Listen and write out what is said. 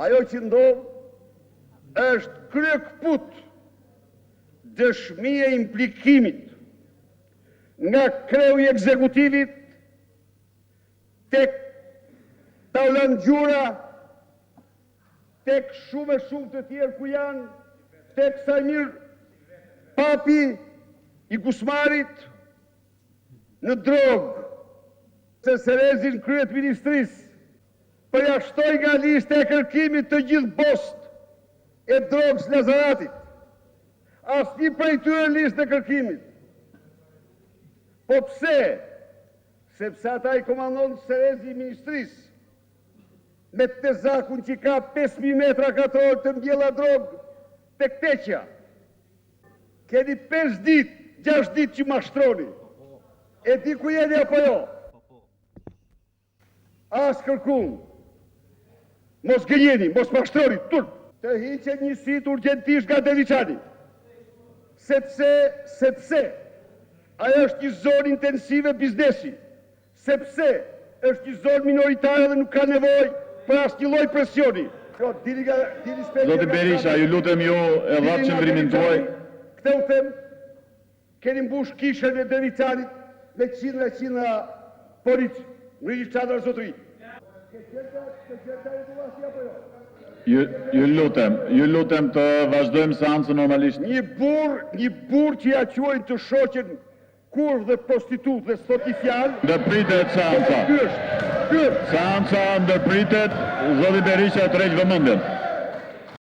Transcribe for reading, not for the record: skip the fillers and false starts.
Ajo që ndodh është kryekput dëshmia e implikimit nga kreu i ekzekutivit tek Taulan Gjura, tek shumë të tjerë ku janë, tek Samir Papi i Kusmarit në drogë, se Serezin kryet ministrisë përjashtoi nga lista e kërkimit të gjithë bost e drogës Lazaratit. Asnjë prej tyre në listë e kërkimit. Po pse? Sepse ata i komandon Serezi i ministrisë me të zakun që ka 5.000 metra katror të mbjella drogë të Këteqja. Keni 5 ditë, 6 ditë që mashtroni. E di ku jeni apo jo? As kërkum. Mos gënjeni, mos mashtroni, turp. Të hiqet një sit urgjentisht nga Deviçani. Sepse ajo është një zonë intensive biznesi. Sepse është një zonë minoritare dhe nuk ka nevojë për asnjë lloj presioni. Zoti Berisha, ju lutem ju e vllaç qëndrimin tuaj. Këtë u them, keni mbush kishën e Deviçanit me qindra polic, në një çadër zotëri. Ju lutem të vazhdojmë seancën normalisht. Një burr që ja quajnë të shoqen kurv dhe prostitut dhe sot i fjalë. Ndërpritet seanca. Ky është. Seanca ndërpritet, zoti Berisha tërheq vëmendjen.